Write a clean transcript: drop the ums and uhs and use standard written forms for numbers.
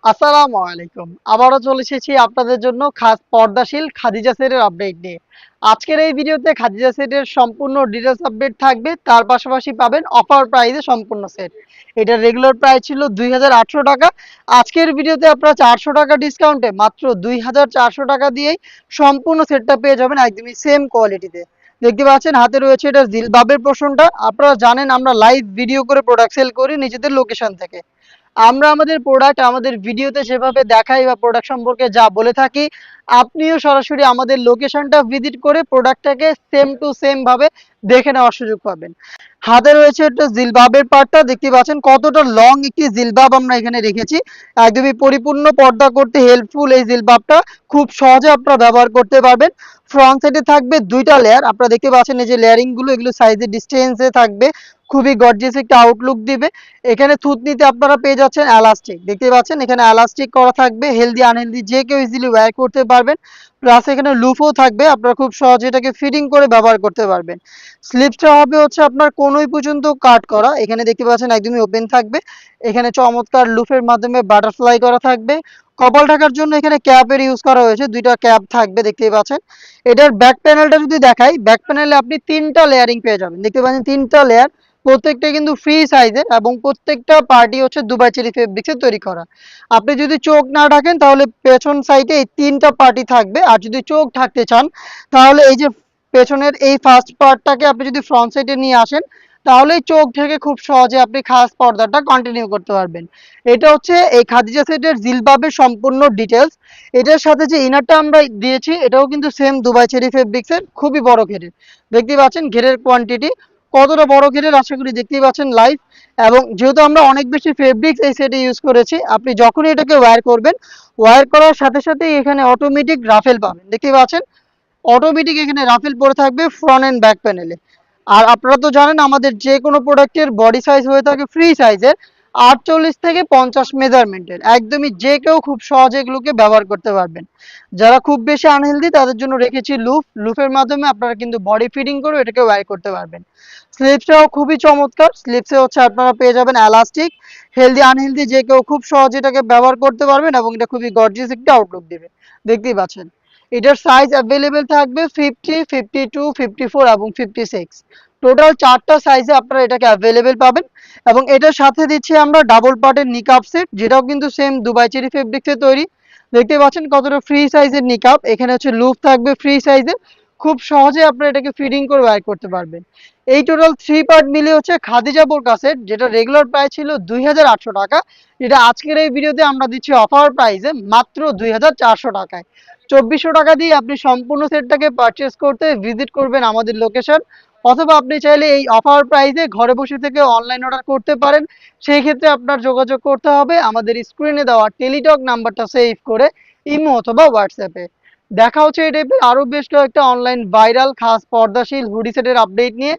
আসসালামু আলাইকুম। আবারও চলে এসেছি আপনাদের জন্য খাস পর্দাশীল খাদিজা সেটের আপডেট নিয়ে। আজকের এই ভিডিওতে খাদিজা সেটের সম্পূর্ণ ডিটেইলস আপডেট থাকবে। তার পাশাপাশি পাবেন অফার প্রাইসে সম্পূর্ণ সেট। এটার রেগুলার প্রাইস ছিল ৳২,৮০০। আজকের ভিডিওতে আপনারা ৳৪০০ ডিসকাউন্টে মাত্র ৳২,৪০০ দিয়েই সম্পূর্ণ সেটটা পেয়ে যাবেন একদমই সেম কোয়ালিটিতে। দেখতে পাচ্ছেন হাতে রয়েছে এটার জিলবাবের পোরশনটা। আপনারা জানেন আমরা লাইভ ভিডিও করে প্রোডাক্ট সেল করি নিজেদের লোকেশন থেকে। আমরা আমাদের প্রোডাক্ট আমাদের ভিডিওতে যেভাবে দেখাই বা প্রোডাক্ট সম্পর্কে যা বলে থাকি, আপনিও সরাসরি আমাদের লোকেশনটা ভিজিট করে প্রোডাক্টটাকে সেম টু সেম ভাবে দেখে নেওয়ার সুযোগ পাবেন। হাতে রয়েছে একটা জিলবাবের পার্টটা, দেখতে পাচ্ছেন কতটা লং একটি জিলবাব আমরা এখানে রেখেছি। একদমই পরিপূর্ণ পর্দা করতে হেল্পফুল এই জিলবাবটা, খুব সহজে আপনারা ব্যবহার করতে পারবেন। ফ্রন্ট সাইডে থাকবে দুইটা লেয়ার, আপনারা দেখতে পাচ্ছেন এই যে লেয়ারিং গুলো, এগুলো সাইজে ডিস্টেন্সে থাকবে, খুবই গর্জিয়াস একটা আউটলুক দিবে। এখানে থুতনিতে আপনারা পেয়ে যাচ্ছেন এলাস্টিক, দেখতে পাচ্ছেন এখানে এলাস্টিক করা থাকবে, হেলদি আনহেলদি যে কেউ ইজিলি ওয়্যার করতে পারবেন। প্লাস এখানে লুফও থাকবে, আপনারা খুব সহজে এটাকে ফিটিং করে ব্যবহার করতে পারবেন। স্লিপসটা হবে হচ্ছে আপনার কোনই পর্যন্ত কাট করা, এখানে দেখতে পাচ্ছেন একদমই ওপেন থাকবে। এখানে চমৎকার লুফের মাধ্যমে বাটারফ্লাই করা থাকবে। কপাল ঢাকার জন্য এখানে ক্যাপের ইউজ করা হয়েছে, দুইটা ক্যাপ থাকবে দেখতেই পাচ্ছেন। এটার ব্যাক প্যানেলটা যদি দেখাই, ব্যাক প্যানেলে আপনি তিনটা লেয়ারিং পেয়ে যাবেন, দেখতে পাচ্ছেন তিনটা লেয়ার, প্রত্যেকটা কিন্তু ফ্রি সাইজের এবং প্রত্যেকটা পার্টি হচ্ছে দুবাই চেরি ফেব্রিক্সের তৈরি করা। আপনি যদি চোখ না ঢাকেন তাহলে পেছন সাইডে এই তিনটা পার্টি থাকবে, আর যদি চোখ ঢাকতে চান তাহলে এই যে পেছনের এই ফার্স্ট পার্টটাকে আপনি যদি ফ্রন্ট সাইডে নিয়ে আসেন তাহলেই চোখ ঢেকে খুব সহজে আপনি খাস পর্দাটা কন্টিনিউ করতে পারবেন। এটা হচ্ছে এই খাদিজা সেটের জিলবাবের সম্পূর্ণ ডিটেলস। এটার সাথে যে ইনারটা আমরা দিয়েছি এটাও কিন্তু সেম দুবাই চেরি ফেব্রিক্সের, খুবই বড় ঘেরের, দেখতে পাচ্ছেন ঘেরের কোয়ান্টিটি কতটা বড় ঘেরের আশা করি দেখতেই পাচ্ছেন লাইভ। এবং যেহেতু আমরা অনেক বেশি ফেব্রিক্স এই সেটে ইউজ করেছি, আপনি যখনই এটাকে ওয়্যার করবেন, ওয়্যার করার সাথে সাথেই এখানে অটোমেটিক রাফেল পাবেন, দেখতেই পাচ্ছেন অটোমেটিক এখানে রাফেল পরে থাকবে ফ্রন্ট এন্ড ব্যাক প্যানেলে। আর আপনারা তো জানেন আমাদের যে কোনো প্রোডাক্টের বডি সাইজ হয়ে থাকে ফ্রি সাইজের 48 থেকে 50 মেজারমেন্টের, একদমই যে কেউ খুব সহজে এগুলোকে ব্যবহার করতে পারবেন। যারা খুব বেশি আনহেলদি তাদের জন্য রেখেছি লুফের মাধ্যমে আপনারা কিন্তু বডি ফিটিং করে এটাকে ওয়্যার করতে পারবেন। স্লিপসটাও খুবই চমৎকার, স্লিপসে হচ্ছে আপনারা পেয়ে যাবেন এলাস্টিক, হেলদি আনহেলদি যে কেউ খুব সহজে এটাকে ব্যবহার করতে পারবেন এবং এটা খুবই গর্জিয়াস একটা আউটলুক দিবে, দেখতেই পাচ্ছেন। এটার সাইজ অ্যাভেলেবেল থাকবে 50, 52, 54 এবং 56, টোটাল চারটা সাইজে আপনারা এটাকে অ্যাভেলেবেল পাবেন। এবং এটার সাথে দিচ্ছি আমরা ডাবল পার্টের নিকাপ সেট, যেটাও কিন্তু সেম দুবাই চেরি ফেব্রিক্সে তৈরি, দেখতে পাচ্ছেন কতটা ফ্রি সাইজের নিকাপ, এখানে হচ্ছে লুপ থাকবে ফ্রি সাইজের, খুব সহজে আপনারা এটাকে ফিটিং করে ওয়্যার করতে পারবেন। এই টোটাল থ্রি পার্ট মিলে হচ্ছে খাদিজা বোরকা সেট, যেটা রেগুলার প্রাইস ছিল ৳২,৮০০, যেটা আজকের এই ভিডিওতে আমরা দিচ্ছি অফার প্রাইসে মাত্র ৳২,৪০০। ৳২,৪০০ দিয়ে আপনি সম্পূর্ণ সেটটাকে পারচেস করতে ভিজিট করবেন আমাদের লোকেশন, অথবা আপনি চাইলে এই অফার প্রাইসে ঘরে বসে থেকে অনলাইন অর্ডার করতে পারেন। সেই ক্ষেত্রে আপনার যোগাযোগ করতে হবে আমাদের স্ক্রিনে দেওয়া টেলিটক নাম্বারটা সেভ করে ইমো অথবা হোয়াটসঅ্যাপে। দেখা হচ্ছে এই টাইপের আরও বেশ কয়েকটা অনলাইন ভাইরাল খাস পর্দাশীল হুডি সেটের আপডেট নিয়ে।